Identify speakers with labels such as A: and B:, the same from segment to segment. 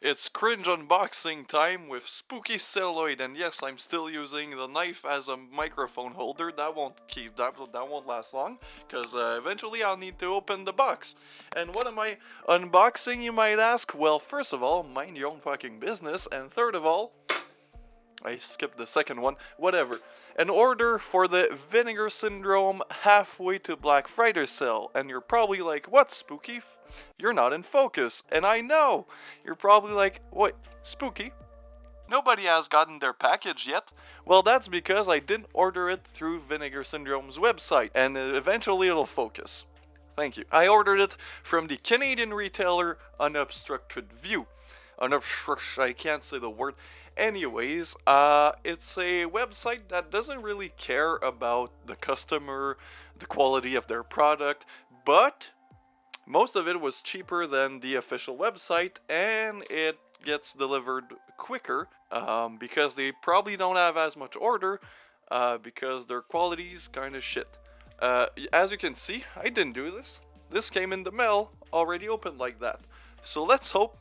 A: It's cringe unboxing time with spooky celluloid, and yes, I'm still using the knife as a microphone holder. That won't last long, cause eventually I'll need to open the box. And what am I unboxing, you might ask? Well, first of all, mind your own fucking business, and third of all, I skipped the second one. Whatever. An order for the Vinegar Syndrome halfway to Black Friday sale. And you're probably like, what, Spooky? You're not in focus. And I know. You're probably like, what, Spooky? Nobody has gotten their package yet. Well, that's because I didn't order it through Vinegar Syndrome's website. And eventually it'll focus. Thank you. I ordered it from the Canadian retailer Unobstructed View. I can't say the word. Anyways, it's a website that doesn't really care about the customer, the quality of their product, but most of it was cheaper than the official website, and it gets delivered quicker because they probably don't have as much order because their quality's kind of shit. As you can see, I didn't do this. This came in the mail already opened like that. So let's hope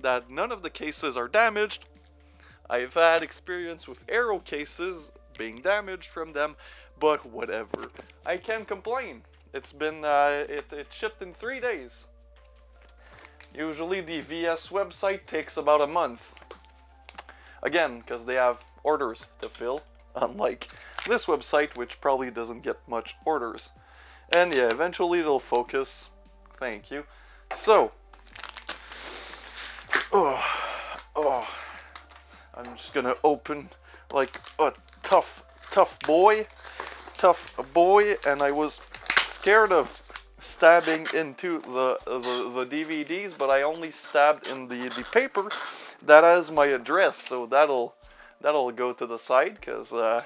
A: that none of the cases are damaged. I've had experience with Aero cases being damaged from them, but whatever. I can't complain. It's been, it shipped in 3 days. Usually the VS website takes about a month. Again, because they have orders to fill, unlike this website, which probably doesn't get much orders. And yeah, eventually it'll focus. Thank you. So, I'm just gonna open like a tough boy, and I was scared of stabbing into the DVDs, but I only stabbed in the paper that has my address, so that'll go to the side, because I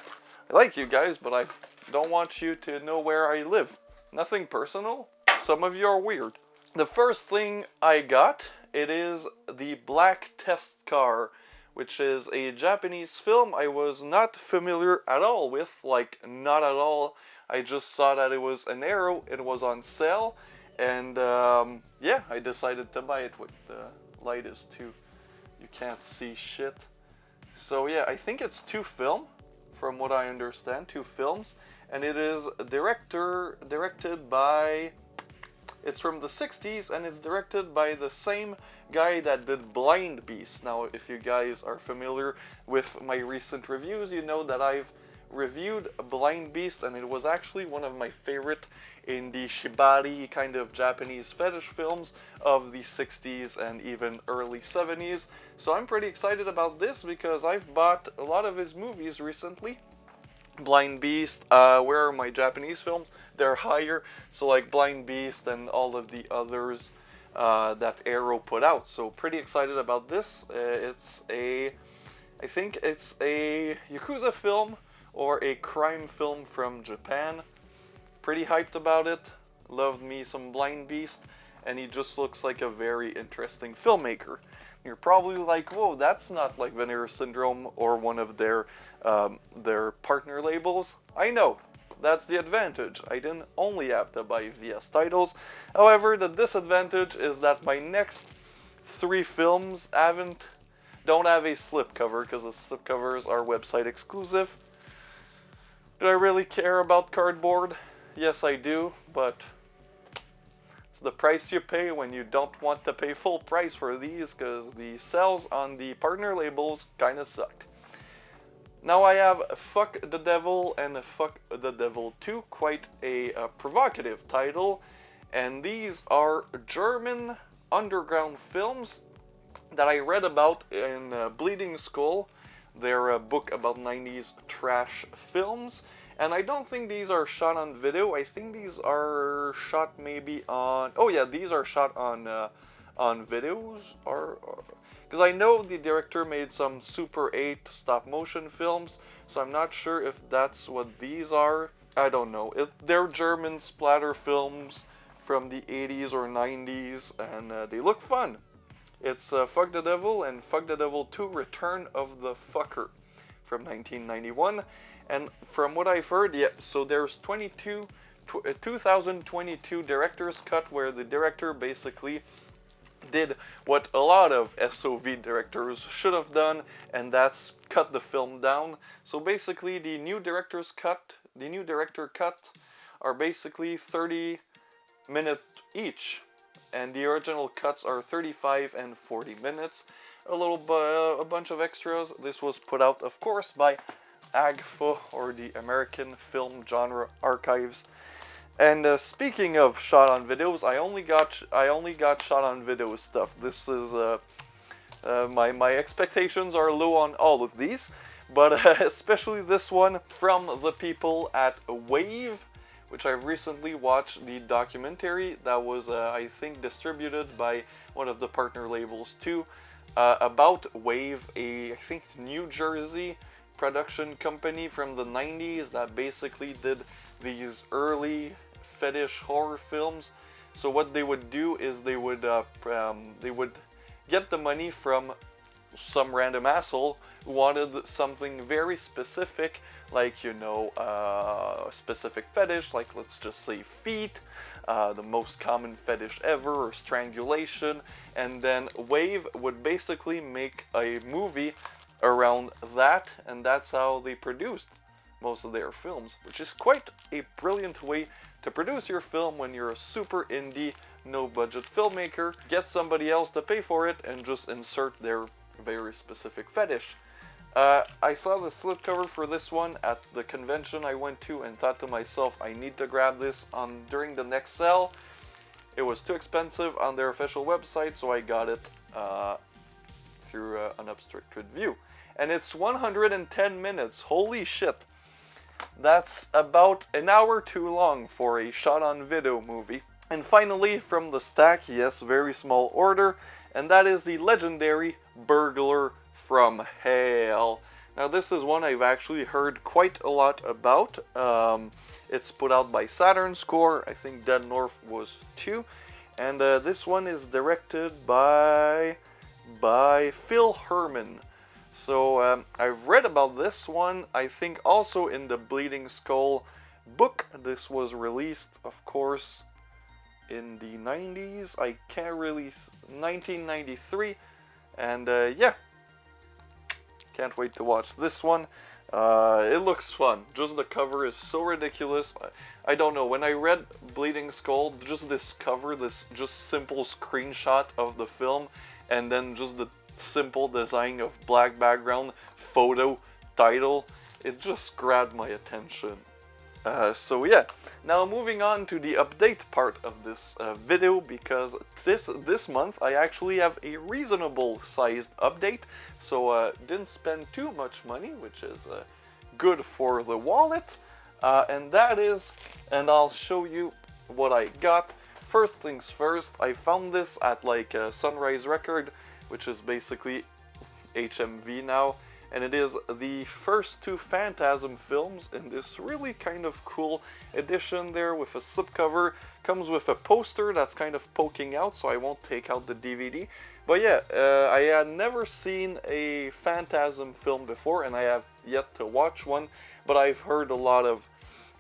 A: like you guys, but I don't want you to know where I live. Nothing personal. Some of you are weird. The first thing I got, it is the Black Test Car, which is a Japanese film I was not familiar at all with, like not at all. I just saw that it was an Arrow, it was on sale, and yeah, I decided to buy it. With the light is too, you can't see shit. So yeah, I think it's 2 film, from what I understand, 2 films, and it is directed by, it's from the 60s, and it's directed by the same guy that did Blind Beast. Now, if you guys are familiar with my recent reviews, you know that I've reviewed Blind Beast, and it was actually one of my favorite in the shibari kind of Japanese fetish films of the 60s and even early 70s. So I'm pretty excited about this because I've bought a lot of his movies recently. Blind Beast, where are my Japanese films? They're higher, so like Blind Beast and all of the others that Arrow put out. So pretty excited about this. I think it's a Yakuza film or a crime film from Japan. Pretty hyped about it. Loved me some Blind Beast, and he just looks like a very interesting filmmaker. You're probably like, whoa, that's not like Vinegar Syndrome or one of their partner labels. I know, that's the advantage. I didn't only have to buy VS titles. However, the disadvantage is that my next 3 films don't have a slipcover, because the slipcovers are website exclusive. Do I really care about cardboard? Yes, I do, but it's the price you pay when you don't want to pay full price for these, because the sales on the partner labels kinda sucked. Now I have Fuck the Devil and Fuck the Devil 2, quite a provocative title, and these are German underground films that I read about in Bleeding Skull, their book about 90s trash films. And I don't think these are shot on video. I think these are shot maybe on... Oh yeah, these are shot on videos. Because I know the director made some Super 8 stop motion films, so I'm not sure if that's what these are. I don't know. They're German splatter films from the 80s or 90s, and they look fun. It's Fuck the Devil and Fuck the Devil 2 Return of the Fucker from 1991. And from what I've heard, yeah, so there's 2022 director's cut, where the director basically did what a lot of SOV directors should have done, and that's cut the film down. So basically, the new director cut are basically 30-minute each, and the original cuts are 35 and 40 minutes. A bunch of extras. This was put out, of course, by AGFA, or the American Film Genre Archives. And speaking of shot on videos, I only got shot on video stuff. This is my expectations are low on all of these, but especially this one from the people at Wave, which I've recently watched the documentary that was I think distributed by one of the partner labels too, about Wave, I think New Jersey production company from the 90s that basically did these early fetish horror films. So what they would do is they would get the money from some random asshole who wanted something very specific, like, you know, a specific fetish, like let's just say feet, the most common fetish ever, or strangulation, and then Wave would basically make a movie around that, and that's how they produced most of their films, which is quite a brilliant way to produce your film when you're a super indie, no-budget filmmaker. Get somebody else to pay for it and just insert their very specific fetish. I saw the slipcover for this one at the convention I went to and thought to myself, I need to grab this during the next sale. It was too expensive on their official website, so I got it through an unobstructed view. And it's 110 minutes, holy shit. That's about an hour too long for a shot-on-video movie. And finally, from the stack, yes, very small order, and that is the legendary Burglar from Hell. Now this is one I've actually heard quite a lot about. It's put out by Saturn Score, I think Dead North was too. And this one is directed by Phil Herman. So I've read about this one, I think also in the Bleeding Skull book. This was released, of course, in the 90s. I can't really... 1993. And yeah. Can't wait to watch this one. It looks fun. Just the cover is so ridiculous. I don't know, when I read Bleeding Skull, just this cover, this just simple screenshot of the film, and then just the simple design of black background, photo, title, it just grabbed my attention. So yeah, now moving on to the update part of this video, because this month I actually have a reasonable sized update, so didn't spend too much money, which is good for the wallet, and I'll show you what I got. First things first, I found this at like Sunrise Record, which is basically HMV now, and it is the first two Phantasm films in this really kind of cool edition there with a slipcover. Comes with a poster that's kind of poking out, so I won't take out the DVD. But yeah, I had never seen a Phantasm film before, and I have yet to watch one, but I've heard a lot of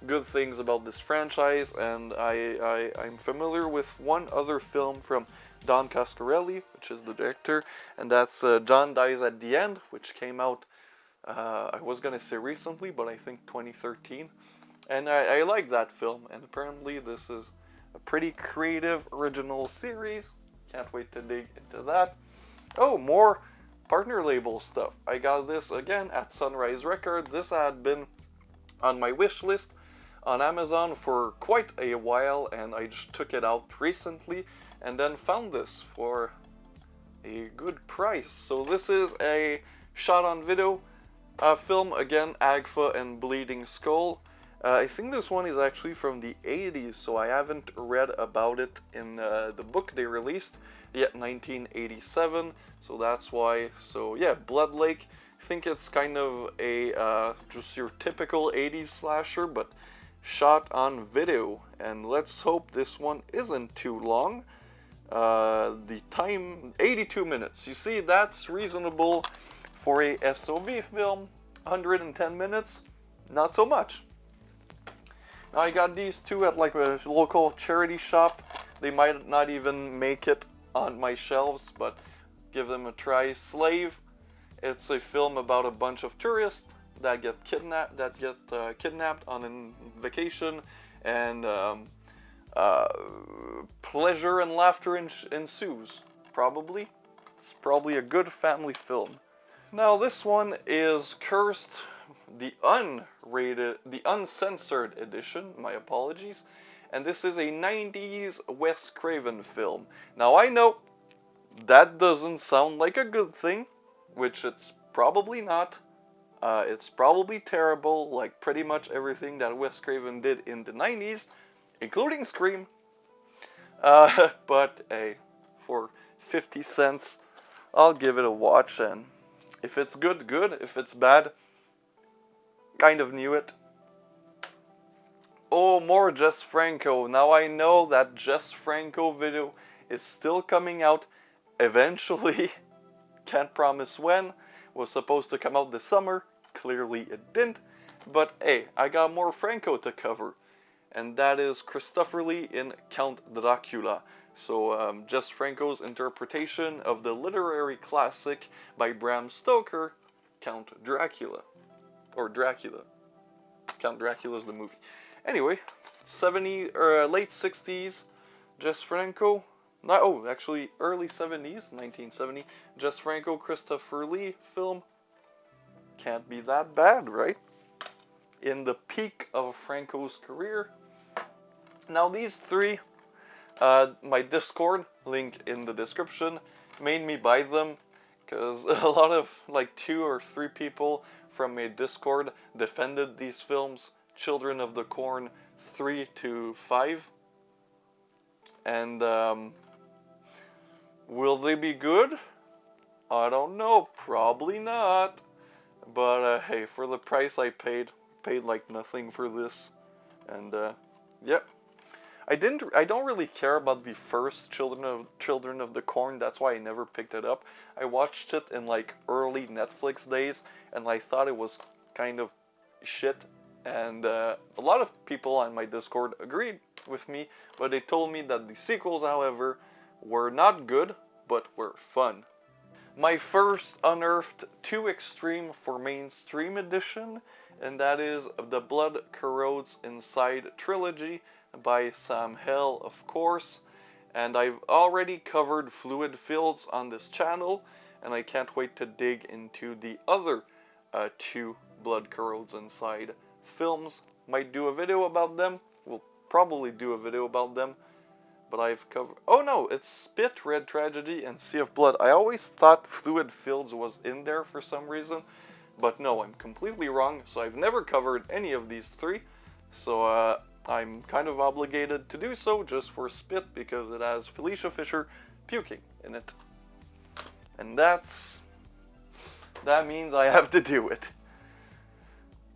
A: good things about this franchise, and I'm familiar with one other film from Don Coscarelli, which is the director, and that's John Dies at the End, which came out, I was gonna say recently, but I think 2013, and I like that film, and apparently this is a pretty creative, original series. Can't wait to dig into that. Oh, more partner label stuff. I got this again at Sunrise Record. This had been on my wish list on Amazon for quite a while, and I just took it out recently and then found this for a good price. So this is a shot on video film, again, Agfa and Bleeding Skull. I think this one is actually from the 80s, so I haven't read about it in the book they released yet, 1987, so that's why. So yeah, Blood Lake, I think it's kind of a just your typical 80s slasher, but shot on video, and let's hope this one isn't too long. The time, 82 minutes. You see, that's reasonable for a SOV film. 110 minutes, not so much. Now I got these two at like a local charity shop. They might not even make it on my shelves, but give them a try. Slave. It's a film about a bunch of tourists that get kidnapped on a vacation, and pleasure and laughter ensues. Probably. It's probably a good family film. Now this one is Cursed, the uncensored edition, my apologies, and this is a 90s Wes Craven film. Now I know that doesn't sound like a good thing, which it's probably not. It's probably terrible, like pretty much everything that Wes Craven did in the 90s, including Scream. But hey, for 50 cents, I'll give it a watch, and if it's good, good. If it's bad, kind of knew it. Oh, more Jess Franco. Now I know that Jess Franco video is still coming out eventually. Can't promise when. Was supposed to come out this summer. Clearly it didn't. But hey, I got more Franco to cover. And that is Christopher Lee in Count Dracula. So Jess Franco's interpretation of the literary classic by Bram Stoker, Count Dracula. Or Dracula. Count Dracula's the movie. Anyway, late 60s, Jess Franco. Actually early 70s, 1970. Jess Franco, Christopher Lee film. Can't be that bad, right? In the peak of Franco's career. Now these three, my Discord, link in the description, made me buy them because a lot of, like 2 or 3 people from my Discord defended these films, Children of the Corn 3 to 5. And will they be good? I don't know, probably not. But hey, for the price I paid like nothing for this. And yep. I don't really care about the first Children of the Corn. That's why I never picked it up. I watched it in like early Netflix days, and I thought it was kind of shit. And a lot of people on my Discord agreed with me, but they told me that the sequels, however, were not good, but were fun. My first unearthed Too Extreme for Mainstream edition, and that is The Blood Corrodes Inside trilogy by Sam Hell, of course. And I've already covered Fluid Fields on this channel, and I can't wait to dig into the other 2 Blood Corrodes Inside films. Might do a video about them. We'll probably do a video about them. But I've covered... Oh no, it's Spit, Red Tragedy, and Sea of Blood. I always thought Fluid Fields was in there for some reason. But no, I'm completely wrong. So I've never covered any of these 3. So I'm kind of obligated to do so just for Spit because it has Felicia Fisher puking in it. And that means I have to do it.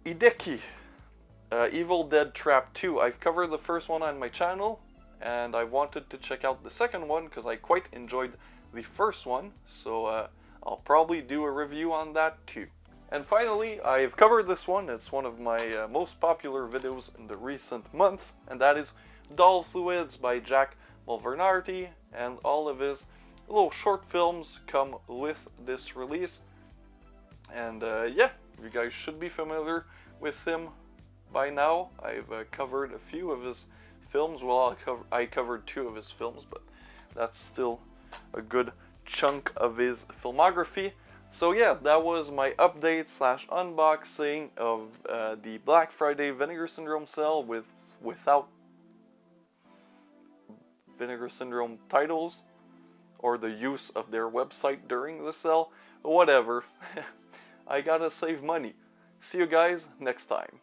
A: Hideki. Evil Dead Trap 2. I've covered the first one on my channel, and I wanted to check out the second one because I quite enjoyed the first one, so I'll probably do a review on that too. And finally, I've covered this one. It's one of my most popular videos in the recent months, and that is Doll Fluids by Jack Mulvernarty, and all of his little short films come with this release. And yeah, you guys should be familiar with him by now. I've covered a few of his films. Well, I covered 2 of his films, but that's still a good chunk of his filmography. So yeah, that was my update / unboxing of the Black Friday Vinegar Syndrome sale without Vinegar Syndrome titles or the use of their website during the sale. Whatever. I gotta save money. See you guys next time.